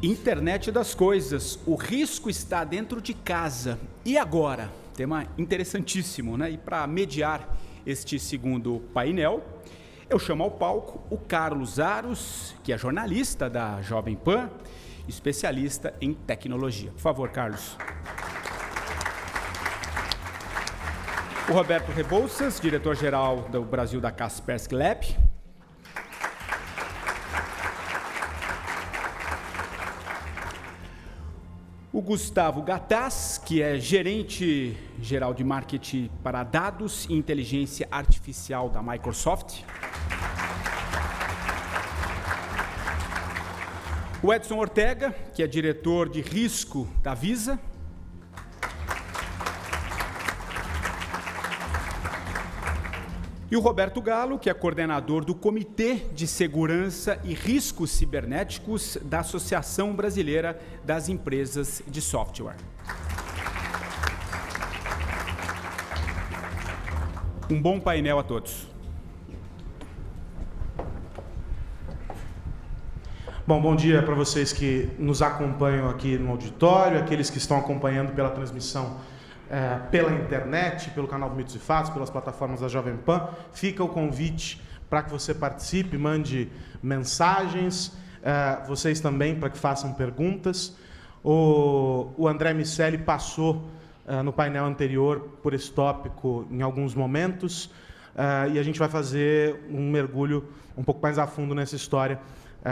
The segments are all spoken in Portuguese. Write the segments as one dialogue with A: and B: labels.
A: Internet das coisas, o risco está dentro de casa. E agora? Tema interessantíssimo, né? E para mediar este segundo painel, eu chamo ao palco o Carlos Aros, que é jornalista da Jovem Pan, especialista em tecnologia. Por favor, Carlos. O Roberto Rebouças, diretor-geral do Brasil da Kaspersky Lab. O Gustavo Gattas, que é gerente geral de marketing para dados e inteligência artificial da Microsoft. O Edson Ortega, que é diretor de risco da Visa. E o Roberto Galo, que é coordenador do Comitê de Segurança e Riscos Cibernéticos da Associação Brasileira das Empresas de Software. Um bom painel a todos.
B: Bom dia para vocês que nos acompanham aqui no auditório, aqueles que estão acompanhando pela transmissão pela internet, pelo canal do Mitos e Fatos, pelas plataformas da Jovem Pan. Fica o convite para que você participe, mande mensagens, vocês também para que façam perguntas. O André Miceli passou no painel anterior por esse tópico em alguns momentos, e a gente vai fazer um mergulho um pouco mais a fundo nessa história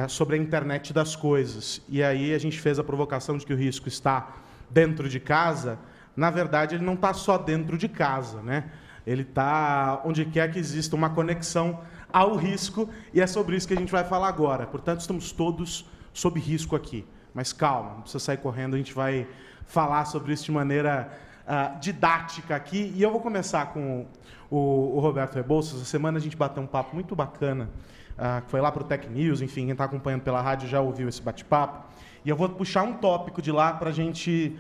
B: sobre a internet das coisas. E aí a gente fez a provocação de que o risco está dentro de casa. Na verdade, ele não está só dentro de casa, né? Ele está onde quer que exista uma conexão ao risco, e é sobre isso que a gente vai falar agora. Portanto, estamos todos sob risco aqui. Mas calma, não precisa sair correndo, a gente vai falar sobre isso de maneira didática aqui. E eu vou começar com o Roberto Rebouças. Essa semana a gente bateu um papo muito bacana, que foi lá para o Tech News, enfim, quem está acompanhando pela rádio já ouviu esse bate-papo. E eu vou puxar um tópico de lá para a gente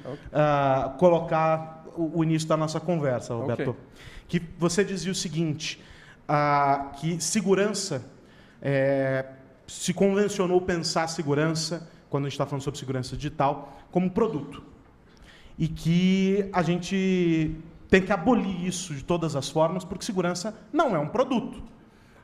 B: colocar o início da nossa conversa, Roberto. Okay. Que você dizia o seguinte, que segurança, se convencionou pensar segurança, quando a gente está falando sobre segurança digital, como produto. E que a gente tem que abolir isso de todas as formas, porque segurança não é um produto.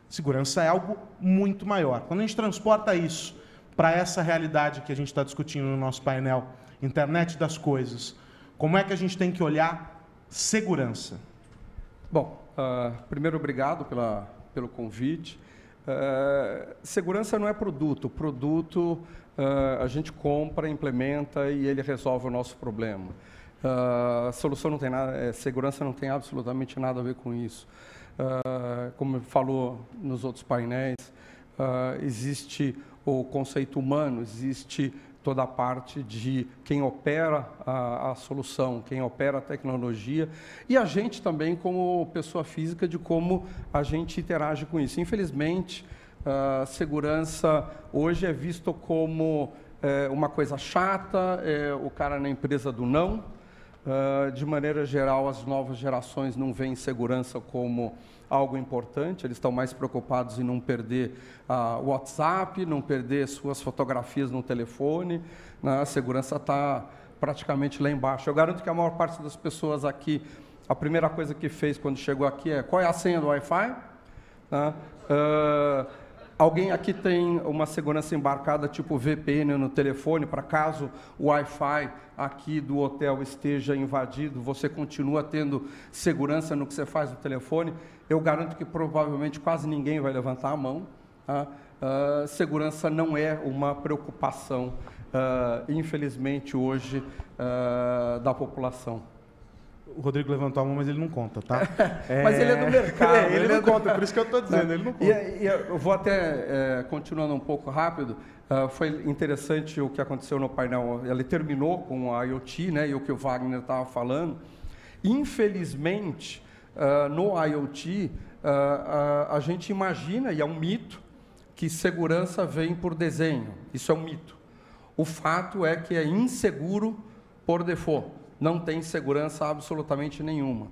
B: Segurança é algo muito maior. Quando a gente transporta isso para essa realidade que a gente está discutindo no nosso painel, internet das coisas, como é que a gente tem que olhar segurança?
C: Bom, primeiro, obrigado pelo convite. Segurança não é produto. Produto a gente compra, implementa e ele resolve o nosso problema. A solução não tem nada, segurança não tem absolutamente nada a ver com isso. Como falou nos outros painéis, existe o conceito humano, existe toda a parte de quem opera a solução, quem opera a tecnologia, e a gente também, como pessoa física, de como a gente interage com isso. Infelizmente, a segurança hoje é visto como uma coisa chata, o cara na empresa do não. De maneira geral, as novas gerações não veem segurança como algo importante, eles estão mais preocupados em não perder o WhatsApp, não perder suas fotografias no telefone, né? A segurança está praticamente lá embaixo. Eu garanto que a maior parte das pessoas aqui, a primeira coisa que fez quando chegou aqui é: qual é a senha do Wi-Fi? Né? Alguém aqui tem uma segurança embarcada tipo VPN no telefone, para caso o Wi-Fi aqui do hotel esteja invadido, você continua tendo segurança no que você faz no telefone? Eu garanto que provavelmente quase ninguém vai levantar a mão. Tá? Segurança não é uma preocupação, infelizmente, hoje, da população.
B: O Rodrigo levantou a mão, mas ele não conta, tá?
C: Mas ele é do mercado.
B: Ele não conta, por isso que eu estou dizendo, ele não conta.
C: E eu vou até, continuando um pouco rápido, foi interessante o que aconteceu no painel. Ele terminou com a IoT, né, e o que o Wagner estava falando. Infelizmente, no IoT, a gente imagina, e é um mito, que segurança vem por desenho. Isso é um mito. O fato é que é inseguro por default. Não tem segurança absolutamente nenhuma.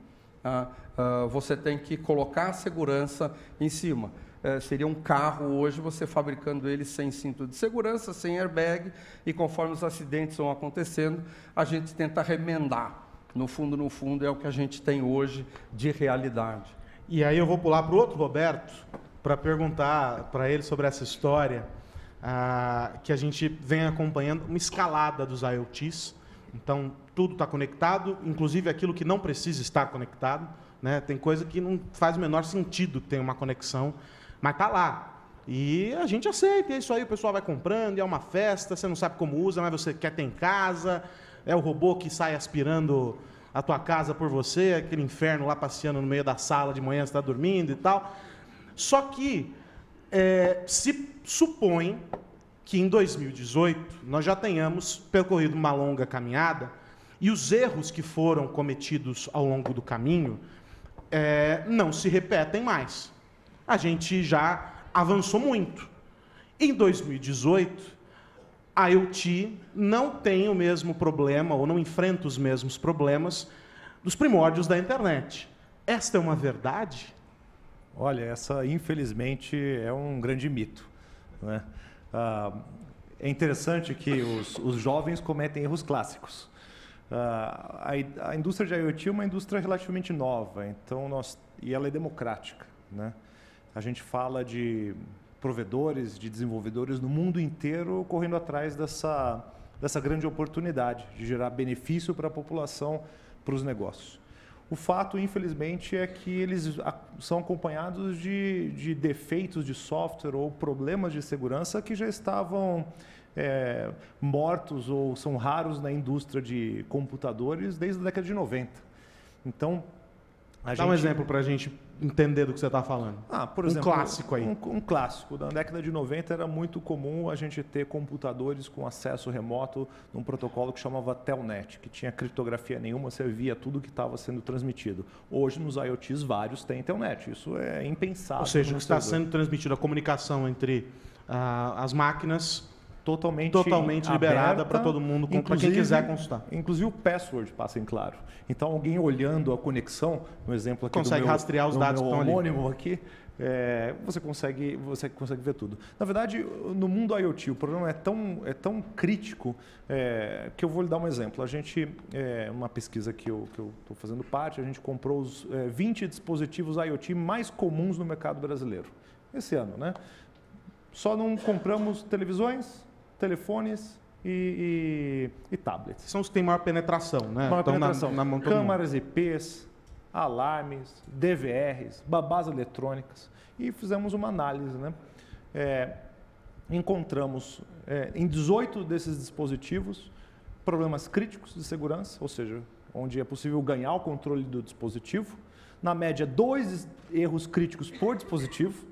C: Você tem que colocar a segurança em cima. seria um carro hoje, você fabricando ele sem cinto de segurança, sem airbag, e conforme os acidentes vão acontecendo, a gente tenta remendar. No fundo, é o que a gente tem hoje de realidade.
B: E aí eu vou pular para o outro Roberto, para perguntar para ele sobre essa história que a gente vem acompanhando, uma escalada dos IoTs. Então, tudo está conectado, inclusive aquilo que não precisa estar conectado, né? Tem coisa que não faz o menor sentido que tenha uma conexão, mas está lá. E a gente aceita, é isso aí, o pessoal vai comprando, é uma festa, você não sabe como usa, mas você quer ter em casa, é o robô que sai aspirando a tua casa por você, aquele inferno lá passeando no meio da sala de manhã, você está dormindo e tal. Só que se supõe que em 2018 nós já tenhamos percorrido uma longa caminhada e os erros que foram cometidos ao longo do caminho não se repetem mais. A gente já avançou muito. Em 2018, a IoT não tem o mesmo problema ou não enfrenta os mesmos problemas dos primórdios da internet. Esta é uma verdade?
D: Olha, essa infelizmente é um grande mito, né? É interessante que os jovens cometem erros clássicos. A indústria de IoT é uma indústria relativamente nova, e ela é democrática, né? A gente fala de provedores, de desenvolvedores no mundo inteiro correndo atrás dessa grande oportunidade de gerar benefício para a população, para os negócios. O fato, infelizmente, é que eles são acompanhados de defeitos de software ou problemas de segurança que já estavam mortos ou são raros na indústria de computadores desde a década de 90. Então,
B: dá um exemplo para a gente entender do que você está falando.
D: Por exemplo,
B: um clássico aí.
D: Um clássico. Na década de 90 era muito comum a gente ter computadores com acesso remoto num protocolo que chamava Telnet, que tinha criptografia nenhuma, você via tudo que estava sendo transmitido. Hoje, nos IoTs, vários têm Telnet. Isso é impensável.
B: Ou seja, o que está sendo transmitido, a comunicação entre as máquinas
D: totalmente
B: liberada para todo mundo, para quem quiser consultar.
D: Inclusive o password passa em claro. Então, alguém olhando a conexão, no exemplo aqui
B: consegue rastrear os dados que estão ali.
D: Homônimo aqui, você consegue ver tudo. Na verdade, no mundo IoT, o problema é tão crítico que eu vou lhe dar um exemplo. A gente, uma pesquisa que eu estou fazendo parte, a gente comprou os 20 dispositivos IoT mais comuns no mercado brasileiro. Esse ano, né? Só não compramos televisões, telefones e tablets.
B: São os que têm maior penetração, né?
D: Maior penetração.
B: Na mão
D: câmaras IPs, alarmes, DVRs, babás eletrônicas. E fizemos uma análise, né? Encontramos em 18 desses dispositivos problemas críticos de segurança, ou seja, onde é possível ganhar o controle do dispositivo. Na média, 2 erros críticos por dispositivo.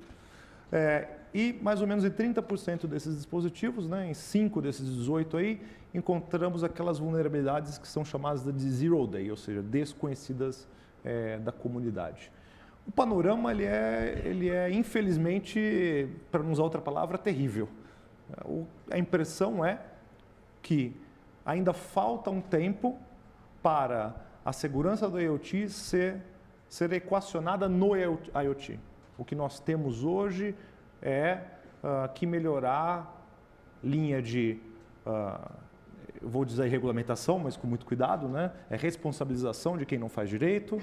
D: E mais ou menos em 30% desses dispositivos, né, em 5 desses 18 aí, encontramos aquelas vulnerabilidades que são chamadas de zero day, ou seja, desconhecidas da comunidade. O panorama ele é infelizmente, para não usar outra palavra, terrível. A impressão é que ainda falta um tempo para a segurança do IoT ser equacionada no IoT. O que nós temos hoje que melhorar linha de, eu vou dizer regulamentação, mas com muito cuidado, né? Responsabilização de quem não faz direito,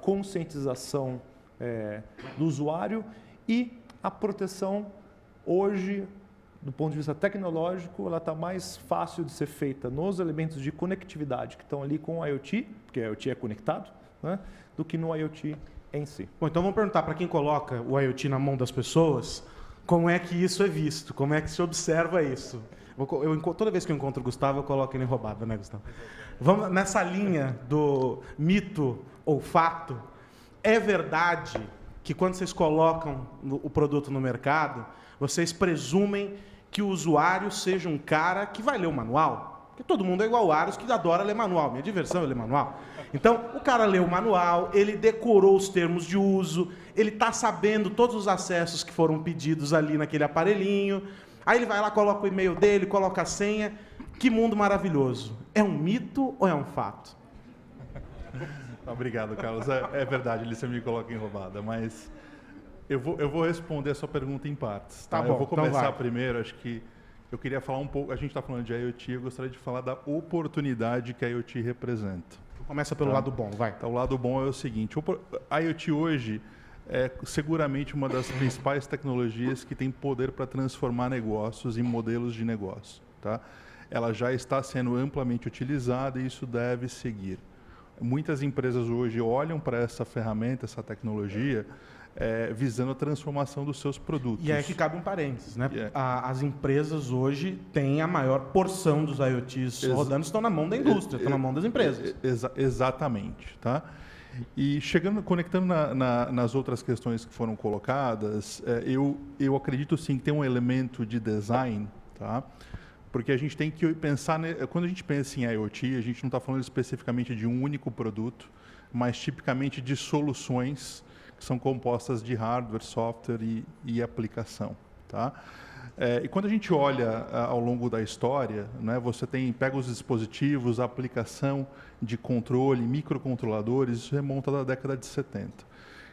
D: conscientização do usuário e a proteção hoje, do ponto de vista tecnológico, ela está mais fácil de ser feita nos elementos de conectividade que estão ali com o IoT, porque o IoT é conectado, né? Do que no IoT em si.
B: Bom, então vamos perguntar para quem coloca o IoT na mão das pessoas, como é que isso é visto, como é que se observa isso. Toda vez que eu encontro o Gustavo, eu coloco ele em roubada, né, Gustavo? Vamos nessa linha do mito ou fato. É verdade que quando vocês colocam o produto no mercado, vocês presumem que o usuário seja um cara que vai ler o manual? Porque todo mundo é igual o Aros, que adora ler manual. Minha diversão é ler manual. Então, o cara leu o manual, ele decorou os termos de uso, ele está sabendo todos os acessos que foram pedidos ali naquele aparelhinho. Aí ele vai lá, coloca o e-mail dele, coloca a senha. Que mundo maravilhoso. É um mito ou é um fato?
E: Obrigado, Carlos. É verdade, você me coloca em roubada, mas Eu vou responder a sua pergunta em partes. Tá?
B: Tá bom,
E: eu vou começar
B: então vai.
E: primeiro, acho que eu queria falar um pouco, a gente está falando de IoT, eu gostaria de falar da oportunidade que a IoT representa.
B: Começa pelo lado bom, vai.
E: Então, o lado bom é o seguinte, a IoT hoje é seguramente uma das principais tecnologias que tem poder para transformar negócios em modelos de negócio. Tá? Ela já está sendo amplamente utilizada e isso deve seguir. Muitas empresas hoje olham para essa ferramenta, essa tecnologia, visando a transformação dos seus produtos.
B: E é que cabe um parênteses, né? As empresas hoje têm a maior porção dos IoTs rodando, estão na mão da indústria, estão na mão das empresas.
E: Exatamente, tá? E conectando nas outras questões que foram colocadas, eu acredito sim que tem um elemento de design, tá? Porque a gente tem que pensar, quando a gente pensa em IoT, a gente não está falando especificamente de um único produto, mas tipicamente de soluções que são compostas de hardware, software e aplicação. Tá? E quando a gente olha ao longo da história, né, você pega os dispositivos, a aplicação de controle, microcontroladores, isso remonta da década de 70.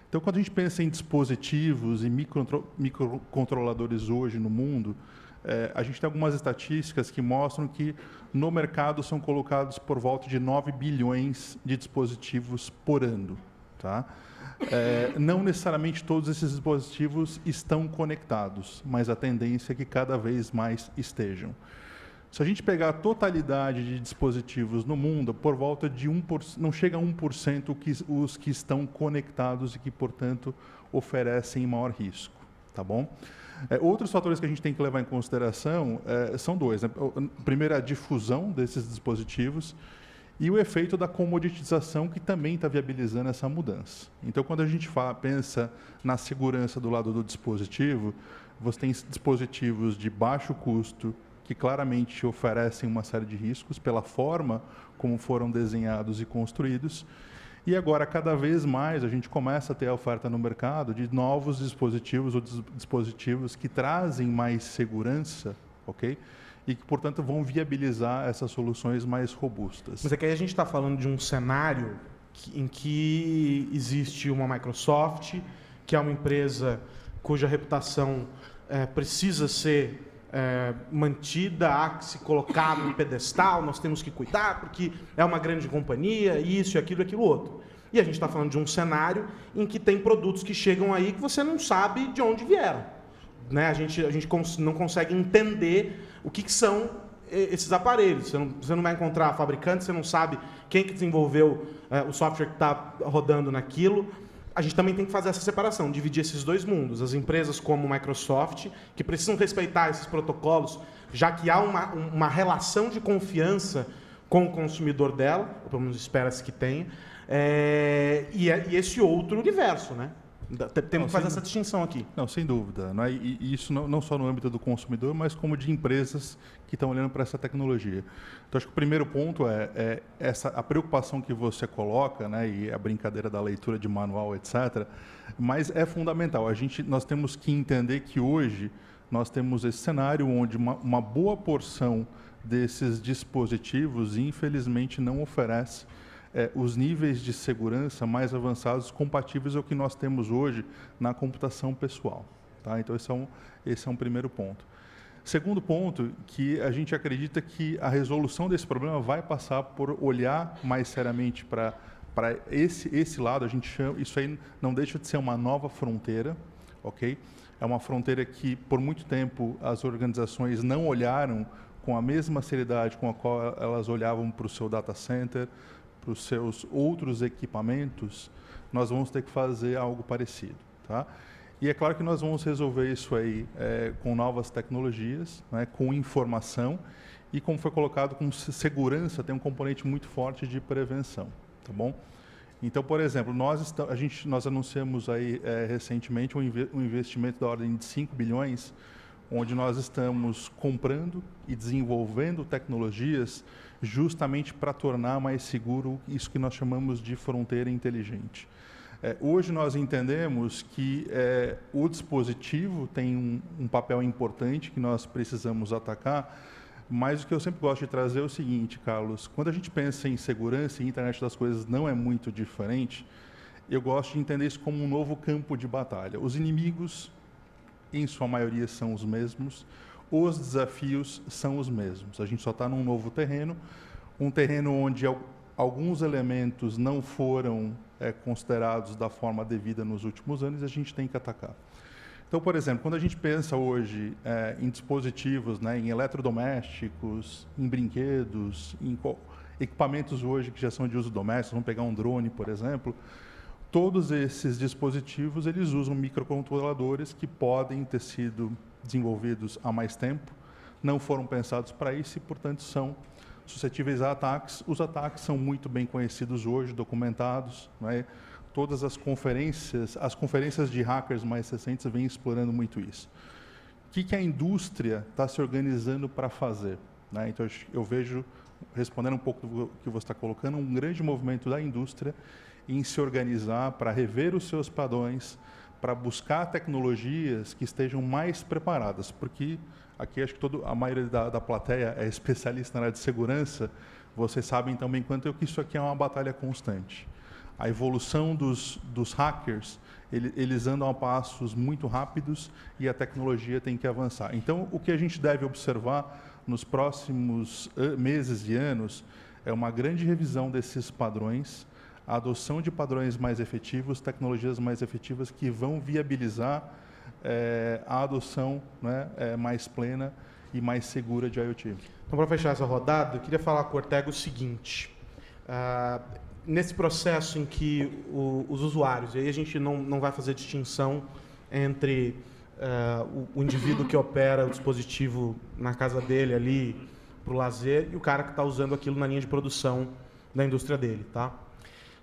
E: Então, quando a gente pensa em dispositivos e microcontroladores hoje no mundo, a gente tem algumas estatísticas que mostram que no mercado são colocados por volta de 9 bilhões de dispositivos por ano. Tá? Não necessariamente todos esses dispositivos estão conectados, mas a tendência é que cada vez mais estejam. Se a gente pegar a totalidade de dispositivos no mundo, por volta de 1%, não chega a 1% os que estão conectados e que, portanto, oferecem maior risco. Tá bom? Outros fatores que a gente tem que levar em consideração são dois. Né? Primeiro, a difusão desses dispositivos e o efeito da comoditização, que também está viabilizando essa mudança. Então, quando a gente pensa na segurança do lado do dispositivo, você tem dispositivos de baixo custo, que claramente oferecem uma série de riscos pela forma como foram desenhados e construídos. E agora, cada vez mais, a gente começa a ter a oferta no mercado de novos dispositivos ou dispositivos que trazem mais segurança, ok? E que, portanto, vão viabilizar essas soluções mais robustas.
B: Mas é que aí a gente está falando de um cenário em que existe uma Microsoft, que é uma empresa cuja reputação precisa ser mantida, há que se colocar no pedestal, nós temos que cuidar, porque é uma grande companhia, isso, aquilo, aquilo outro. E a gente está falando de um cenário em que tem produtos que chegam aí que você não sabe de onde vieram. Né? A gente não consegue entender o que são esses aparelhos. Você não vai encontrar fabricante, você não sabe quem que desenvolveu o software que está rodando naquilo. A gente também tem que fazer essa separação, dividir esses dois mundos. As empresas como Microsoft, que precisam respeitar esses protocolos, já que há uma relação de confiança com o consumidor dela, ou pelo menos espera-se que tenha, e esse outro universo, né? Temos que fazer essa distinção aqui.
E: Não, sem dúvida. Né? E isso não só no âmbito do consumidor, mas como de empresas que estão olhando para essa tecnologia. Então, acho que o primeiro ponto é a preocupação que você coloca, né? E a brincadeira da leitura de manual, etc. Mas é fundamental. Nós temos que entender que hoje nós temos esse cenário onde uma boa porção desses dispositivos, infelizmente, não oferece os níveis de segurança mais avançados compatíveis ao que nós temos hoje na computação pessoal. Tá? Então, esse é um primeiro ponto. Segundo ponto, que a gente acredita que a resolução desse problema vai passar por olhar mais seriamente para esse lado. A gente chama, isso aí não deixa de ser uma nova fronteira, ok? É uma fronteira que, por muito tempo, as organizações não olharam com a mesma seriedade com a qual elas olhavam para o seu data center, para os seus outros equipamentos. Nós vamos ter que fazer algo parecido. Tá? E é claro que nós vamos resolver isso aí com novas tecnologias, né, com informação e, como foi colocado, com segurança, tem um componente muito forte de prevenção. Tá bom? Então, por exemplo, nós anunciamos aí recentemente um investimento da ordem de 5 bilhões, onde nós estamos comprando e desenvolvendo tecnologias justamente para tornar mais seguro isso que nós chamamos de fronteira inteligente. Hoje nós entendemos que o dispositivo tem um papel importante que nós precisamos atacar, mas o que eu sempre gosto de trazer é o seguinte, Carlos, quando a gente pensa em segurança e internet das coisas não é muito diferente, eu gosto de entender isso como um novo campo de batalha. Os inimigos, em sua maioria, são os mesmos, os desafios são os mesmos. A gente só está num novo terreno, um terreno onde alguns elementos não foram considerados da forma devida nos últimos anos e a gente tem que atacar. Então, por exemplo, quando a gente pensa hoje em dispositivos, né, em eletrodomésticos, em brinquedos, em equipamentos hoje que já são de uso doméstico, vamos pegar um drone, por exemplo, todos esses dispositivos eles usam microcontroladores que podem ter sido desenvolvidos há mais tempo, não foram pensados para isso e, portanto, são suscetíveis a ataques. Os ataques são muito bem conhecidos hoje, documentados, né? Todas as conferências de hackers mais recentes vêm explorando muito isso. O que a indústria está se organizando para fazer, né? Então, eu vejo, respondendo um pouco do que você está colocando, um grande movimento da indústria em se organizar para rever os seus padrões, para buscar tecnologias que estejam mais preparadas, porque aqui acho que a maioria da plateia é especialista na área de segurança, vocês sabem também quanto eu que isso aqui é uma batalha constante. A evolução dos hackers, eles andam a passos muito rápidos e a tecnologia tem que avançar. Então, o que a gente deve observar nos próximos meses e anos é uma grande revisão desses padrões, a adoção de padrões mais efetivos, tecnologias mais efetivas que vão viabilizar a adoção, né, mais plena e mais segura de IoT.
B: Então, para fechar essa rodada, eu queria falar com o Ortega o seguinte. Nesse processo em que os usuários, e aí a gente não vai fazer distinção entre o indivíduo que opera o dispositivo na casa dele ali para o lazer e o cara que está usando aquilo na linha de produção da indústria dele, tá?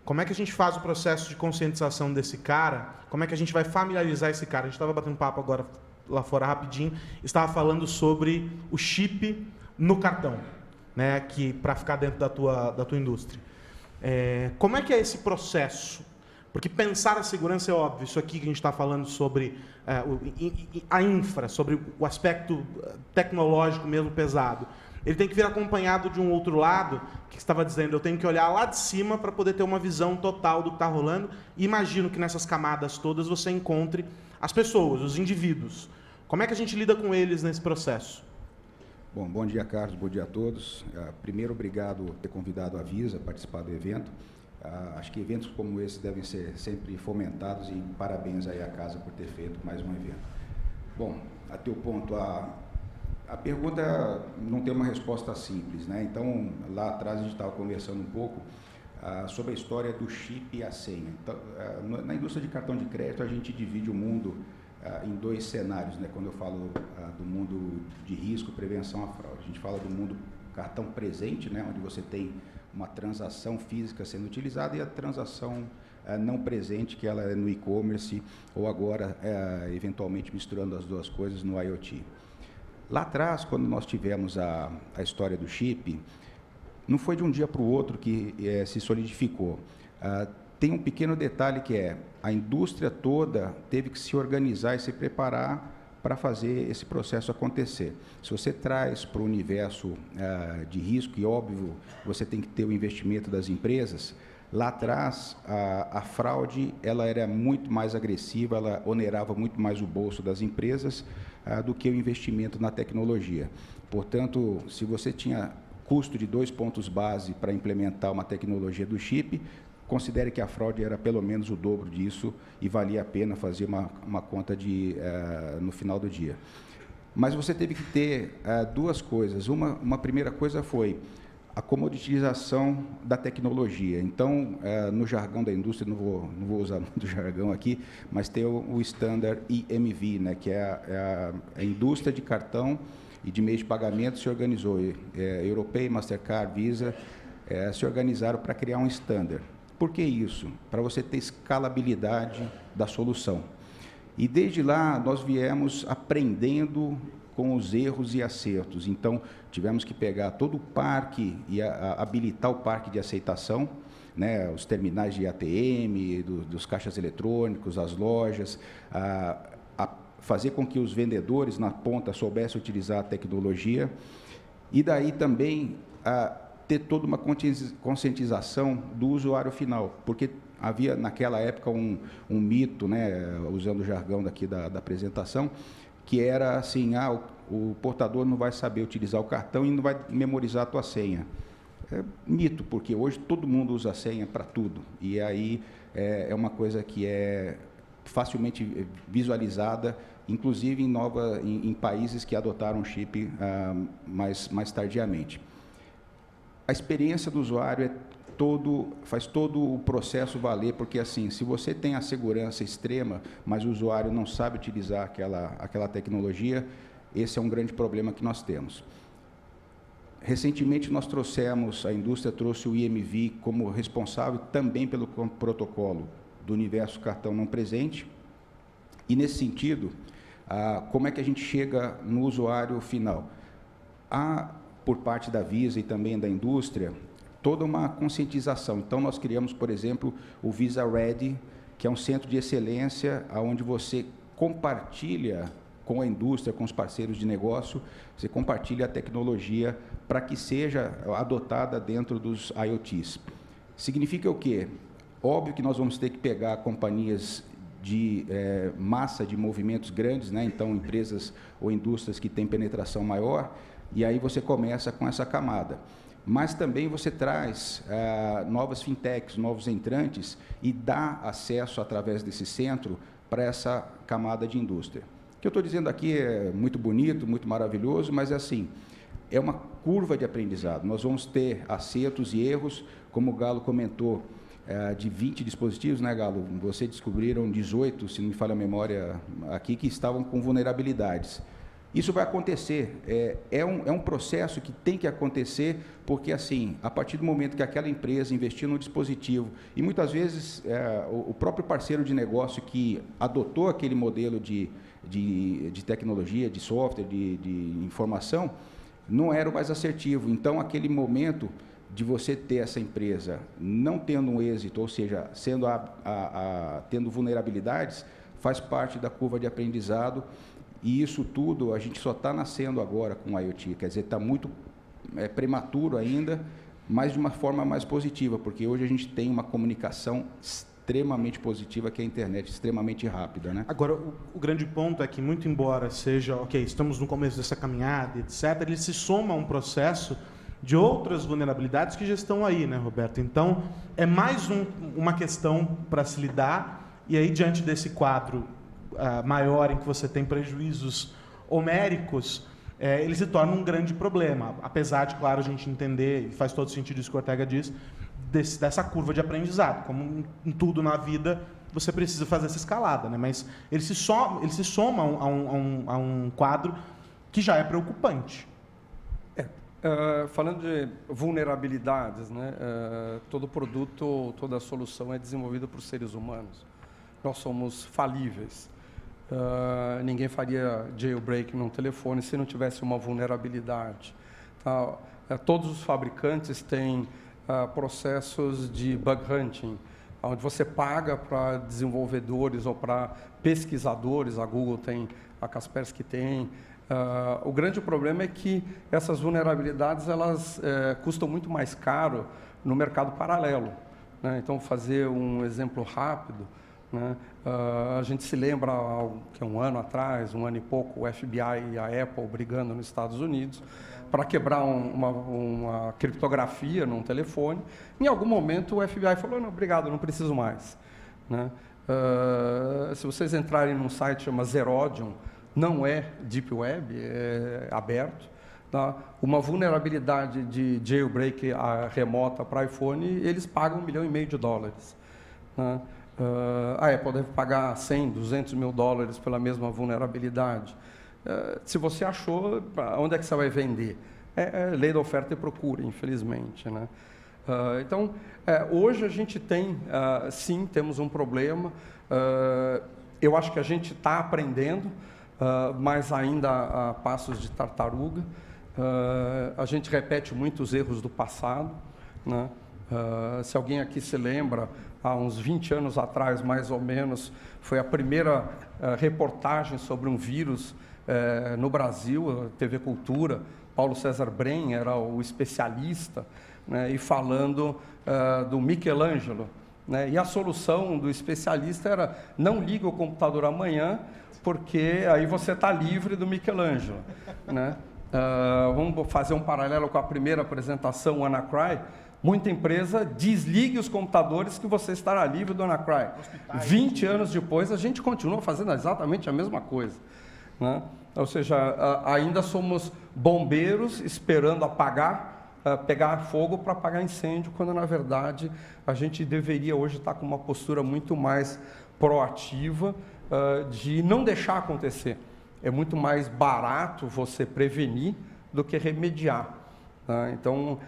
B: Como é que a gente faz o processo de conscientização desse cara? Como é que a gente vai familiarizar esse cara? A gente estava batendo papo agora lá fora rapidinho, estava falando sobre o chip no cartão, né, que para ficar dentro da tua indústria. Como é que é esse processo? Porque pensar a segurança é óbvio, isso aqui que a gente está falando sobre a infra, sobre o aspecto tecnológico mesmo pesado. Ele tem que vir acompanhado de um outro lado, que você estava dizendo, eu tenho que olhar lá de cima para poder ter uma visão total do que está rolando. E imagino que nessas camadas todas você encontre as pessoas, os indivíduos. Como é que a gente lida com eles nesse processo?
F: Bom dia, Carlos, bom dia a todos. Primeiro, obrigado por ter convidado a Visa a participar do evento. Acho que eventos como esse devem ser sempre fomentados e parabéns aí à casa por ter feito mais um evento. Bom, a teu ponto, a pergunta não tem uma resposta simples, né? Então, lá atrás a gente estava conversando um pouco sobre a história do chip e a senha. Então, na indústria de cartão de crédito, a gente divide o mundo em dois cenários, né? Quando eu falo do mundo de risco, prevenção à fraude. A gente fala do mundo cartão presente, né? Onde você tem uma transação física sendo utilizada e a transação não presente, que ela é no e-commerce ou agora, eventualmente, misturando as duas coisas no IoT. Lá atrás, quando nós tivemos a história do chip, não foi de um dia para o outro que se solidificou. Tem um pequeno detalhe que a indústria toda teve que se organizar e se preparar para fazer esse processo acontecer. Se você traz para o universo de risco, e óbvio, você tem que ter o investimento das empresas, lá atrás a fraude ela era muito mais agressiva, ela onerava muito mais o bolso das empresas do que o investimento na tecnologia. Portanto, se você tinha custo de 2 pontos base para implementar uma tecnologia do chip, considere que a fraude era pelo menos o dobro disso e valia a pena fazer uma conta no final do dia. Mas você teve que ter duas coisas. Uma primeira coisa foi a comoditização da tecnologia. Então, no jargão da indústria, não vou usar muito jargão aqui, mas tem o standard EMV, né, que é a indústria de cartão e de meio de pagamento se organizou. Europay, Mastercard, Visa se organizaram para criar um standard. Por que isso? Para você ter escalabilidade da solução. E desde lá nós viemos aprendendo com os erros e acertos. Então, tivemos que pegar todo o parque e habilitar o parque de aceitação, né, os terminais de ATM, dos caixas eletrônicos, as lojas, fazer com que os vendedores na ponta soubessem utilizar a tecnologia e daí também ter toda uma conscientização do usuário final, porque havia naquela época um mito, né, usando o jargão daqui da apresentação, que era assim, o portador não vai saber utilizar o cartão e não vai memorizar a tua senha. É mito, porque hoje todo mundo usa senha para tudo, e aí é uma coisa que é facilmente visualizada, inclusive em países que adotaram o chip mais tardiamente. A experiência do usuário faz todo o processo valer, porque assim, se você tem a segurança extrema, mas o usuário não sabe utilizar aquela tecnologia, esse é um grande problema que nós temos. Recentemente a indústria trouxe o IMV como responsável também pelo protocolo do universo cartão não presente, e nesse sentido, como é que a gente chega no usuário final? Por parte da Visa e também da indústria, toda uma conscientização. Então, nós criamos, por exemplo, o Visa Ready, que é um centro de excelência onde você compartilha com a indústria, com os parceiros de negócio, você compartilha a tecnologia para que seja adotada dentro dos IoTs. Significa o quê? Óbvio que nós vamos ter que pegar companhias de massa de movimentos grandes, né? Então, empresas ou indústrias que têm penetração maior, e aí você começa com essa camada. Mas também você traz novas fintechs, novos entrantes, e dá acesso, através desse centro, para essa camada de indústria. O que eu estou dizendo aqui é muito bonito, muito maravilhoso, mas é assim, é uma curva de aprendizado. Nós vamos ter acertos e erros, como o Galo comentou, de 20 dispositivos, né, Galo? Vocês descobriram 18, se não me falha a memória aqui, que estavam com vulnerabilidades. Isso vai acontecer, é um processo que tem que acontecer, porque, assim, a partir do momento que aquela empresa investiu no dispositivo, e muitas vezes o próprio parceiro de negócio que adotou aquele modelo de tecnologia, de software, de informação, não era o mais assertivo. Então, aquele momento de você ter essa empresa não tendo um êxito, ou seja, tendo vulnerabilidades, faz parte da curva de aprendizado. E isso tudo a gente só está nascendo agora com o IoT, quer dizer, está muito prematuro ainda, mas de uma forma mais positiva, porque hoje a gente tem uma comunicação extremamente positiva, que é a internet, extremamente rápida, né?
B: Agora, o grande ponto é que, muito embora seja, ok, estamos no começo dessa caminhada, etc., ele se soma a um processo de outras vulnerabilidades que já estão aí, né, Roberto? Então, é mais uma questão para se lidar, e aí, diante desse quadro maior, em que você tem prejuízos homéricos, ele se torna um grande problema. Apesar de, claro, a gente entender, e faz todo sentido isso que o Ortega diz, dessa curva de aprendizado. Como em tudo na vida, você precisa fazer essa escalada, né? Mas ele se soma a um quadro que já é preocupante.
C: Falando de vulnerabilidades, né? Todo produto, toda solução é desenvolvida por seres humanos. Nós somos falíveis. Ninguém faria jailbreak num telefone se não tivesse uma vulnerabilidade. Todos os fabricantes têm processos de bug hunting, onde você paga para desenvolvedores ou para pesquisadores, a Google tem, a Kaspersky tem. O grande problema é que essas vulnerabilidades elas custam muito mais caro no mercado paralelo, né? Então, fazer um exemplo rápido, né? A gente se lembra que um ano atrás, um ano e pouco, o FBI e a Apple brigando nos Estados Unidos para quebrar uma criptografia num telefone. Em algum momento o FBI falou, não, obrigado, não preciso mais, né? Se vocês entrarem num site chamado Zerodium, não é Deep Web, é aberto. Tá? Uma vulnerabilidade de jailbreak remota para iPhone, eles pagam $1,5 milhão. Né? A Apple deve pagar 100, 200 mil dólares pela mesma vulnerabilidade. Se você achou, onde é que você vai vender? É lei da oferta e procura, infelizmente, né? Então, hoje a gente tem, sim, temos um problema. Eu acho que a gente está aprendendo, mas ainda a passos de tartaruga. A gente repete muitos erros do passado, né? Se alguém aqui se lembra, há uns 20 anos atrás, mais ou menos, foi a primeira reportagem sobre um vírus no Brasil, a TV Cultura, Paulo César Bren era o especialista, né, e falando do Michelangelo. Né, e a solução do especialista era: não liga o computador amanhã, porque aí você está livre do Michelangelo. Né? Vamos fazer um paralelo com a primeira apresentação, o WannaCry. Muita empresa desligue os computadores que você estará livre do WannaCry. 20 anos depois, a gente continua fazendo exatamente a mesma coisa. Né? Ou seja, ainda somos bombeiros esperando apagar, pegar fogo para apagar incêndio, quando na verdade a gente deveria hoje estar com uma postura muito mais proativa de não deixar acontecer. É muito mais barato você prevenir do que remediar. Tá? Então,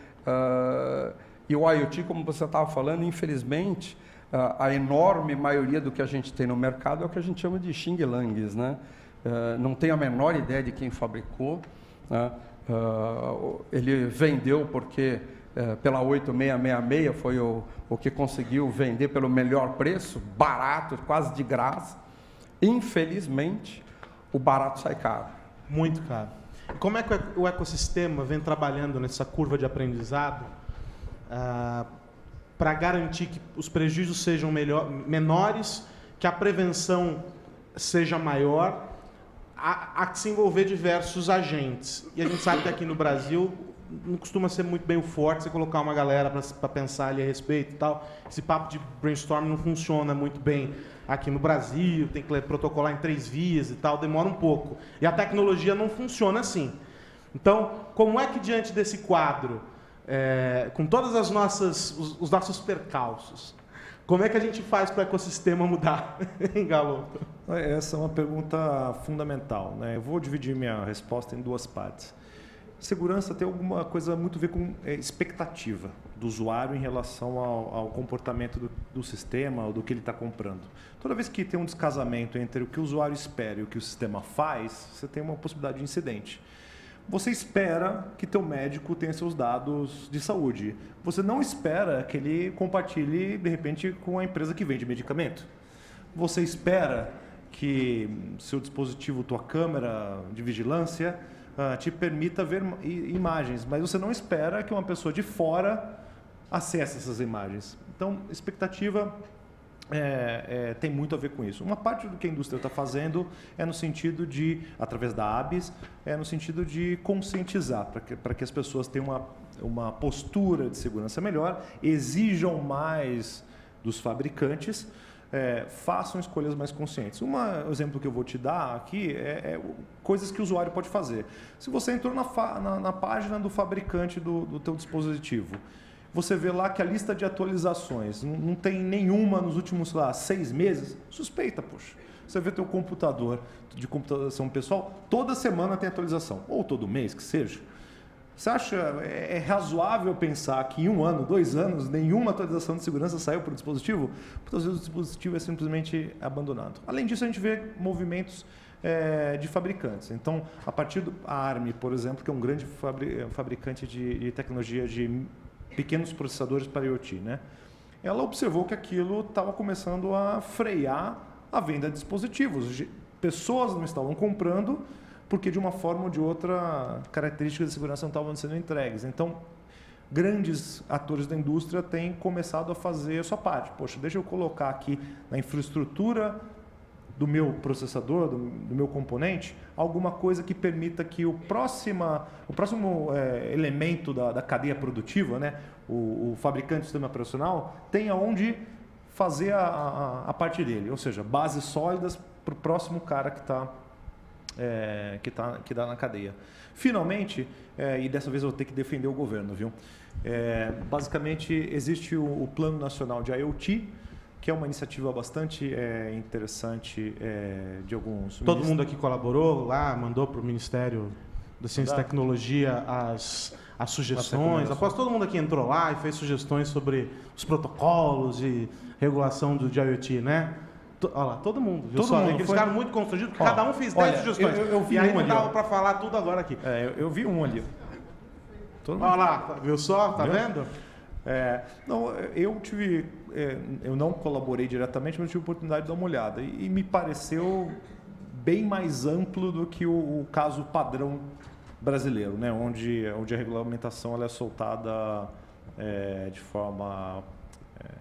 C: e o IoT, como você estava falando, infelizmente, a enorme maioria do que a gente tem no mercado é o que a gente chama de xing-langs, né? Não tenho a menor ideia de quem fabricou, né? Ele vendeu porque pela 8666 foi o que conseguiu vender pelo melhor preço, barato, quase de graça. Infelizmente, o barato sai caro.
B: Muito caro. E como é que o ecossistema vem trabalhando nessa curva de aprendizado para garantir que os prejuízos sejam menores, que a prevenção seja maior, a se envolver diversos agentes? E a gente sabe que aqui no Brasil não costuma ser muito bem o forte você colocar uma galera para pensar ali a respeito e tal. Esse papo de brainstorm não funciona muito bem aqui no Brasil, tem que protocolar em 3 vias e tal, demora um pouco. E a tecnologia não funciona assim. Então, como é que diante desse quadro, com todas os nossos percalços, como é que a gente faz para o ecossistema mudar, hein, Galo?
D: Essa é uma pergunta fundamental, né? Eu vou dividir minha resposta em 2 partes. Segurança tem alguma coisa muito a ver com expectativa do usuário em relação ao comportamento do sistema ou do que ele está comprando. Toda vez que tem um descasamento entre o que o usuário espera e o que o sistema faz, você tem uma possibilidade de incidente. Você espera que teu médico tenha seus dados de saúde. Você não espera que ele compartilhe, de repente, com a empresa que vende medicamento. Você espera que seu dispositivo, tua câmera de vigilância, te permita ver imagens, mas você não espera que uma pessoa de fora acesse essas imagens. Então, expectativa tem muito a ver com isso. Uma parte do que a indústria está fazendo é no sentido de, através da ABIS, no sentido de conscientizar, para que as pessoas tenham uma postura de segurança melhor, exijam mais dos fabricantes, façam escolhas mais conscientes. Um exemplo que eu vou te dar aqui é coisas que o usuário pode fazer. Se você entrou na página do fabricante do teu dispositivo, você vê lá que a lista de atualizações não tem nenhuma nos últimos 6 meses, suspeita, poxa. Você vê teu computador de computação pessoal, toda semana tem atualização, ou todo mês, que seja. Você acha razoável pensar que em 1 ano, 2 anos, nenhuma atualização de segurança saiu para o dispositivo? Porque às vezes o dispositivo é simplesmente abandonado. Além disso, a gente vê movimentos de fabricantes. Então, a partir da ARM, por exemplo, que é um grande fabricante de tecnologia de pequenos processadores para IoT, né? Ela observou que aquilo estava começando a frear a venda de dispositivos. Pessoas não estavam comprando porque de uma forma ou de outra características de segurança não estavam sendo entregues. Então, grandes atores da indústria têm começado a fazer a sua parte. Poxa, deixa eu colocar aqui na infraestrutura do meu processador, do meu componente, alguma coisa que permita que o próximo elemento da cadeia produtiva, né, o fabricante do sistema operacional, tenha onde fazer a parte dele. Ou seja, bases sólidas para o próximo cara que dá na cadeia. Finalmente, e dessa vez eu vou ter que defender o governo, viu? Basicamente, existe o Plano Nacional de IoT, que é uma iniciativa bastante interessante de alguns...
B: Todo mundo aqui colaborou lá, mandou para o Ministério da Ciência e Tecnologia as sugestões. Após todo mundo aqui entrou lá e fez sugestões sobre os protocolos de regulação de IoT, né? Olha lá, todo mundo. Viu só? Eles ficaram muito constrangidos, porque cada um fez 10 sugestões.
D: Eu vi
B: e aí
D: um
B: não dava para falar tudo agora aqui.
D: Eu vi um ali.
B: Olha lá, viu só? Tá vendo?
D: Não, eu não colaborei diretamente, mas tive a oportunidade de dar uma olhada. E me pareceu bem mais amplo do que o caso padrão brasileiro, né? onde a regulamentação ela é soltada de forma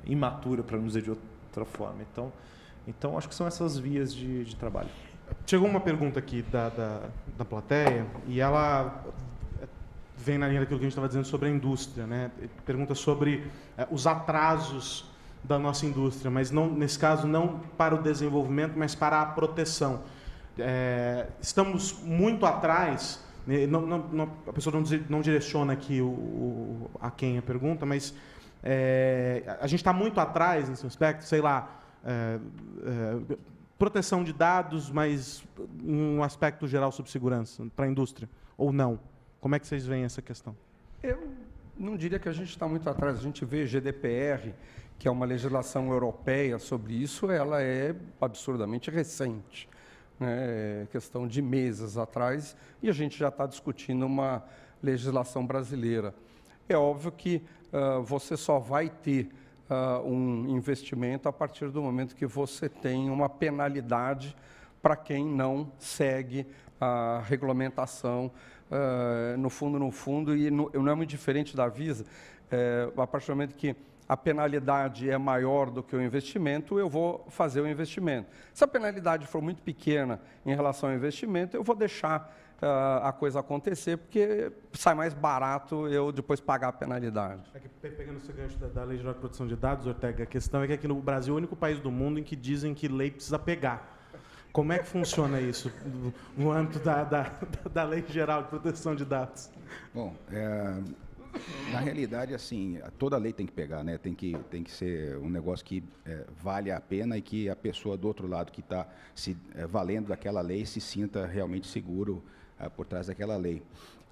D: imatura, para não dizer de outra forma. Então, acho que são essas vias de trabalho.
B: Chegou uma pergunta aqui da plateia e ela vem na linha daquilo que a gente estava dizendo sobre a indústria, né? Pergunta sobre os atrasos da nossa indústria, mas não, nesse caso não para o desenvolvimento, mas para a proteção. Estamos muito atrás, a pessoa não direciona aqui a quem a pergunta, mas a gente está muito atrás nesse aspecto, sei lá, proteção de dados, mas em um aspecto geral sobre segurança para a indústria, ou não? Como é que vocês veem essa questão?
C: Eu não diria que a gente está muito atrás. A gente vê GDPR, que é uma legislação europeia sobre isso, ela é absurdamente recente. É questão de meses atrás, e a gente já está discutindo uma legislação brasileira. É óbvio que você só vai ter um investimento a partir do momento que você tem uma penalidade para quem não segue a regulamentação, no fundo, e não é muito diferente da Visa, a partir do momento que a penalidade é maior do que o investimento, eu vou fazer o investimento. Se a penalidade for muito pequena em relação ao investimento, eu vou deixar a coisa acontecer, porque sai mais barato eu depois pagar a penalidade.
B: Pegando esse gancho da Lei Geral de Proteção de Dados, Ortega, a questão é que aqui no Brasil é o único país do mundo em que dizem que lei precisa pegar. Como é que funciona isso no âmbito da Lei Geral de Proteção de Dados?
F: Bom, na realidade, assim, toda lei tem que pegar, né? Tem que ser um negócio que vale a pena e que a pessoa do outro lado que está se valendo daquela lei se sinta realmente seguro por trás daquela lei.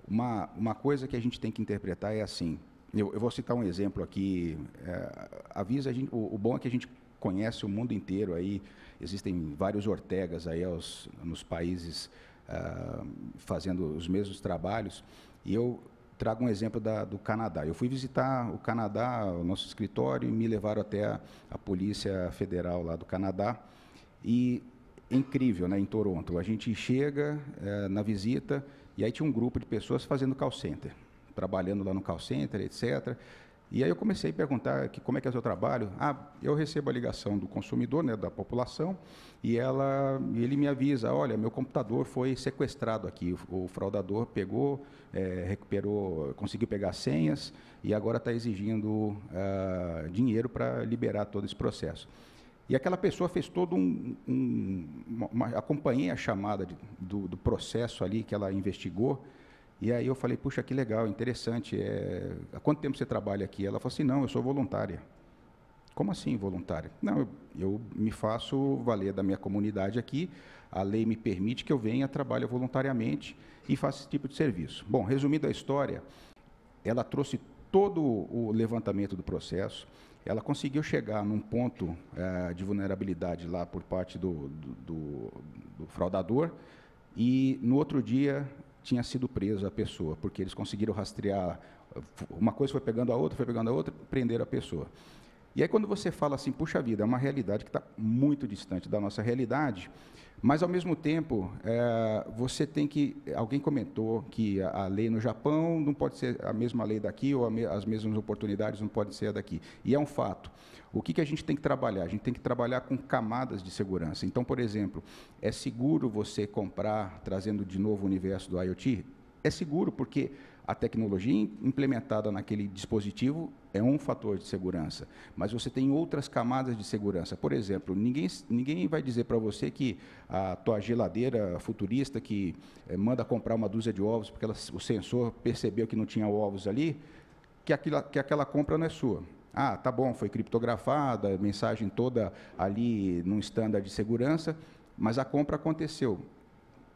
F: Uma coisa que a gente tem que interpretar é assim, eu vou citar um exemplo aqui, a Visa, o bom é que a gente conhece o mundo inteiro, aí existem vários Ortegas aí nos países fazendo os mesmos trabalhos, e eu trago um exemplo do Canadá. Eu fui visitar o Canadá, o nosso escritório, e me levaram até a Polícia Federal lá do Canadá. E incrível, né, em Toronto. A gente chega na visita e aí tinha um grupo de pessoas fazendo call center, trabalhando lá no call center, etc. E aí eu comecei a perguntar como é que é o seu trabalho. Eu recebo a ligação do consumidor, né, da população, e ele me avisa, olha, meu computador foi sequestrado aqui, o fraudador pegou, recuperou, conseguiu pegar senhas e agora está exigindo dinheiro para liberar todo esse processo. E aquela pessoa fez todo acompanhei a chamada do processo ali que ela investigou. E aí eu falei, puxa, que legal, interessante. Há quanto tempo você trabalha aqui? Ela falou assim, não, eu sou voluntária. Como assim voluntária? Não, eu me faço valer da minha comunidade aqui, a lei me permite que eu venha, trabalhe voluntariamente e faça esse tipo de serviço. Bom, resumindo a história, ela trouxe todo o levantamento do processo, ela conseguiu chegar num ponto de vulnerabilidade lá por parte do fraudador e no outro dia tinha sido presa a pessoa, porque eles conseguiram rastrear, uma coisa foi pegando a outra, prenderam a pessoa. E aí quando você fala assim, puxa vida, é uma realidade que está muito distante da nossa realidade, mas ao mesmo tempo, você tem que, alguém comentou que a lei no Japão não pode ser a mesma lei daqui, ou as mesmas oportunidades não podem ser a daqui. E é um fato. O que a gente tem que trabalhar? A gente tem que trabalhar com camadas de segurança. Então, por exemplo, é seguro você comprar, trazendo de novo o universo do IoT? É seguro porque a tecnologia implementada naquele dispositivo é um fator de segurança, mas você tem outras camadas de segurança. Por exemplo, ninguém vai dizer para você que a tua geladeira futurista que manda comprar uma dúzia de ovos porque o sensor percebeu que não tinha ovos ali, que aquela compra não é sua. Tá bom, foi criptografada, mensagem toda ali num standard de segurança, mas a compra aconteceu.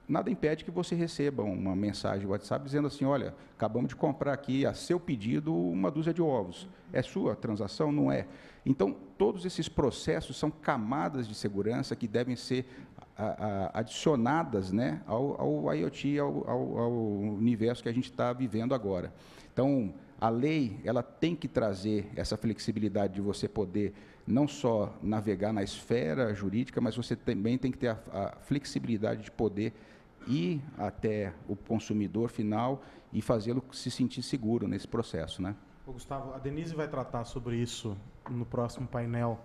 F: Nada impede que você receba uma mensagem no WhatsApp dizendo assim, olha, acabamos de comprar aqui a seu pedido uma dúzia de ovos. É sua transação? Não é. Então, todos esses processos são camadas de segurança que devem ser adicionadas, né, ao IoT, ao universo que a gente está vivendo agora. Então, a lei ela tem que trazer essa flexibilidade de você poder não só navegar na esfera jurídica, mas você também tem que ter a flexibilidade de poder ir até o consumidor final e fazê-lo se sentir seguro nesse processo, né?
B: Ô, Gustavo, a Denise vai tratar sobre isso no próximo painel,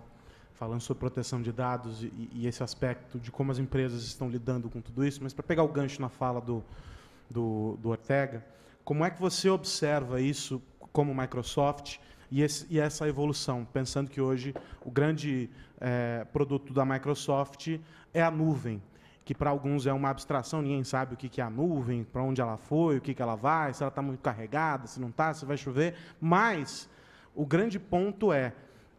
B: falando sobre proteção de dados e esse aspecto de como as empresas estão lidando com tudo isso. Mas para pegar o gancho na fala do Ortega, como é que você observa isso como Microsoft e essa evolução, pensando que hoje o grande produto da Microsoft é a nuvem, que para alguns é uma abstração, ninguém sabe o que é a nuvem, para onde ela foi, o que ela vai, se ela está muito carregada, se não está, se vai chover. Mas o grande ponto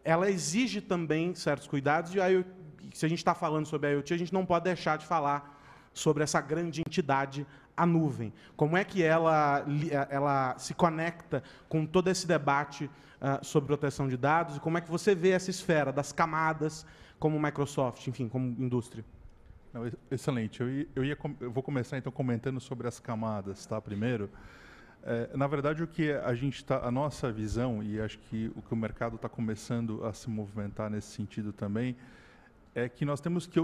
B: ela exige também certos cuidados, e se a gente está falando sobre a IoT, a gente não pode deixar de falar sobre essa grande entidade, a nuvem. Como é que ela se conecta com todo esse debate sobre proteção de dados, e como é que você vê essa esfera das camadas como Microsoft, enfim, como indústria?
E: Não, excelente. Eu vou começar então comentando sobre as camadas, tá? Primeiro, na verdade, o que a nossa visão, e acho que o mercado está começando a se movimentar nesse sentido também, é que nós temos que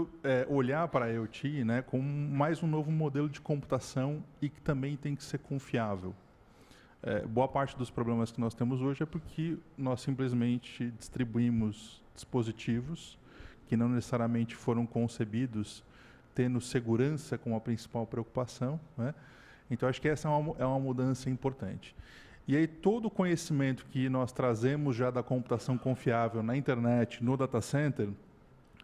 E: olhar para a IoT, né, como mais um novo modelo de computação e que também tem que ser confiável. Boa parte dos problemas que nós temos hoje é porque nós simplesmente distribuímos dispositivos que não necessariamente foram concebidos tendo segurança como a principal preocupação, né? Então, acho que essa é uma mudança importante. E aí, todo o conhecimento que nós trazemos já da computação confiável na internet, no data center,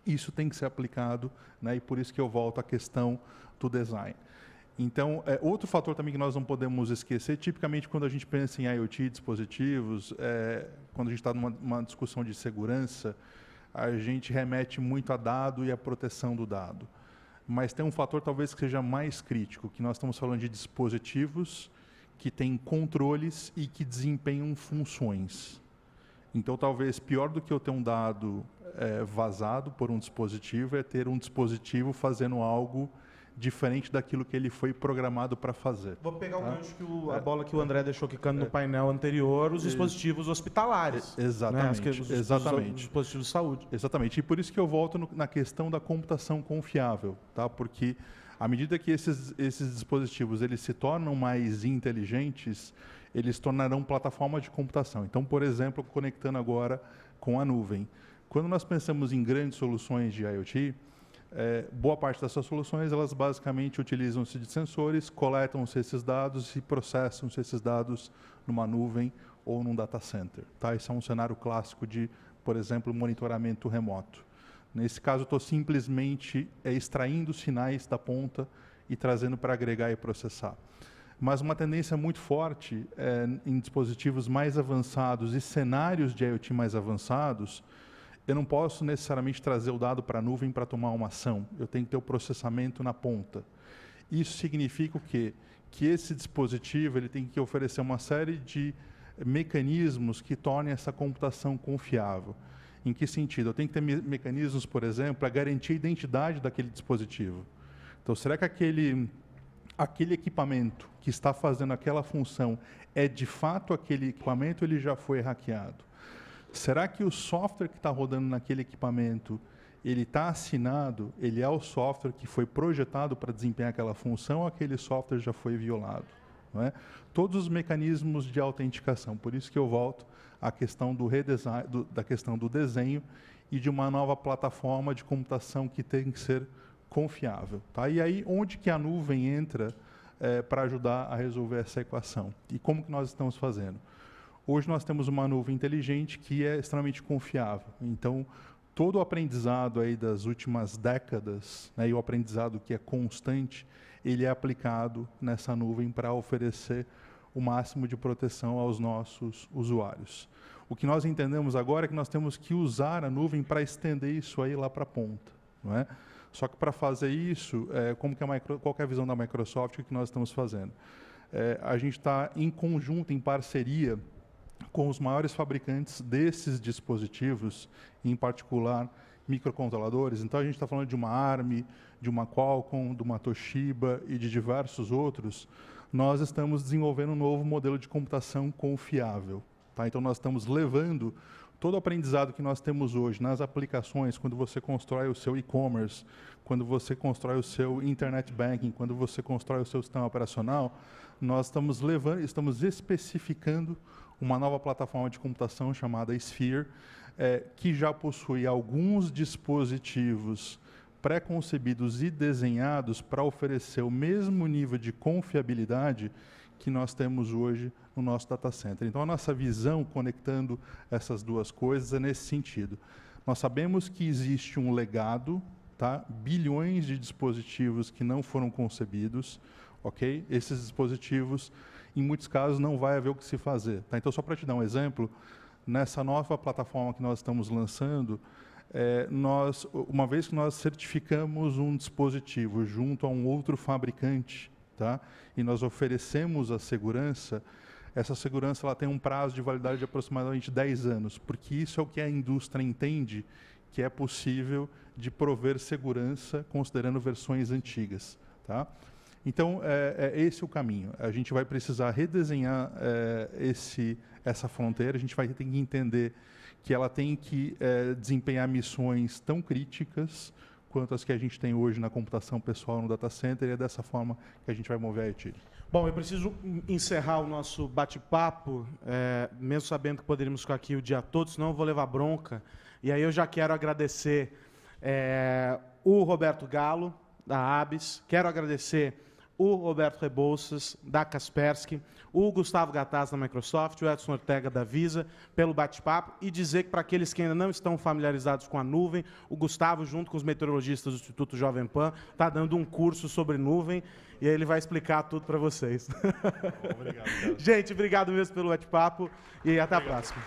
E: isso tem que ser aplicado, né? E por isso que eu volto à questão do design. Então, outro fator também que nós não podemos esquecer, tipicamente quando a gente pensa em IoT, dispositivos, quando a gente está numa discussão de segurança, a gente remete muito a dado e a proteção do dado. Mas tem um fator talvez que seja mais crítico, que nós estamos falando de dispositivos que têm controles e que desempenham funções. Então, talvez pior do que eu ter um dado vazado por um dispositivo é ter um dispositivo fazendo algo diferente daquilo que ele foi programado para fazer.
B: Vou pegar o gancho a bola que o André deixou quicando no painel anterior, os dispositivos hospitalares.
E: Exatamente.
B: Né? Os dispositivos de saúde.
E: Exatamente. E por isso que eu volto na questão da computação confiável, tá? Porque à medida que esses dispositivos eles se tornam mais inteligentes, eles tornarão plataforma de computação. Então, por exemplo, conectando agora com a nuvem. Quando nós pensamos em grandes soluções de IoT, boa parte dessas soluções, elas basicamente utilizam-se de sensores, coletam-se esses dados e processam-se esses dados numa nuvem ou num data center. Tá? Esse é um cenário clássico de, por exemplo, monitoramento remoto. Nesse caso, estou simplesmente extraindo sinais da ponta e trazendo para agregar e processar. Mas uma tendência muito forte em dispositivos mais avançados e cenários de IoT mais avançados, eu não posso necessariamente trazer o dado para a nuvem para tomar uma ação. Eu tenho que ter o processamento na ponta. Isso significa o quê? Que esse dispositivo ele tem que oferecer uma série de mecanismos que tornem essa computação confiável. Em que sentido? Eu tenho que ter mecanismos, por exemplo, para garantir a identidade daquele dispositivo. Então, será que aquele equipamento que está fazendo aquela função é de fato aquele equipamento ou ele já foi hackeado? Será que o software que está rodando naquele equipamento, ele está assinado, ele é o software que foi projetado para desempenhar aquela função ou aquele software já foi violado? Não é? Todos os mecanismos de autenticação. Por isso que eu volto à questão do redesign, da questão do desenho e de uma nova plataforma de computação que tem que ser confiável. Tá? E aí, onde que a nuvem entra para ajudar a resolver essa equação? E como que nós estamos fazendo? Hoje nós temos uma nuvem inteligente que é extremamente confiável. Então, todo o aprendizado aí das últimas décadas, né, e o aprendizado que é constante, ele é aplicado nessa nuvem para oferecer o máximo de proteção aos nossos usuários. O que nós entendemos agora é que nós temos que usar a nuvem para estender isso aí lá para a ponta. Não é? Só que para fazer isso, qual que é a visão da Microsoft, o que nós estamos fazendo? A gente está em conjunto, em parceria, com os maiores fabricantes desses dispositivos, em particular microcontroladores. Então, a gente está falando de uma ARM, de uma Qualcomm, de uma Toshiba e de diversos outros. Nós estamos desenvolvendo um novo modelo de computação confiável. Tá? Então, nós estamos levando todo o aprendizado que nós temos hoje nas aplicações, quando você constrói o seu e-commerce, quando você constrói o seu internet banking, quando você constrói o seu sistema operacional, nós estamos estamos especificando uma nova plataforma de computação chamada Sphere, que já possui alguns dispositivos pré-concebidos e desenhados para oferecer o mesmo nível de confiabilidade que nós temos hoje no nosso data center. Então, a nossa visão, conectando essas duas coisas, é nesse sentido. Nós sabemos que existe um legado, tá? Bilhões de dispositivos que não foram concebidos, ok? Esses dispositivos, em muitos casos, não vai haver o que se fazer. Tá? Então, só para te dar um exemplo, nessa nova plataforma que nós estamos lançando, uma vez que nós certificamos um dispositivo junto a um outro fabricante, tá? E nós oferecemos a segurança, essa segurança ela tem um prazo de validade de aproximadamente 10 anos, porque isso é o que a indústria entende que é possível de prover segurança considerando versões antigas. Tá? Então, esse é o caminho. A gente vai precisar redesenhar essa fronteira, a gente vai ter que entender que ela tem que desempenhar missões tão críticas quanto as que a gente tem hoje na computação pessoal no data center, e é dessa forma que a gente vai mover a ETILI.
B: Bom, eu preciso encerrar o nosso bate-papo, mesmo sabendo que poderíamos ficar aqui o dia todo, senão eu vou levar bronca. E aí eu já quero agradecer o Roberto Galo, da Abis, quero agradecer o Roberto Rebouças, da Kaspersky, o Gustavo Gattaz, da Microsoft, o Edson Ortega, da Visa, pelo bate-papo, e dizer que, para aqueles que ainda não estão familiarizados com a nuvem, o Gustavo, junto com os meteorologistas do Instituto Jovem Pan, está dando um curso sobre nuvem, e aí ele vai explicar tudo para vocês.
E: Obrigado, cara.
B: Gente, obrigado mesmo pelo bate-papo, e até a próxima.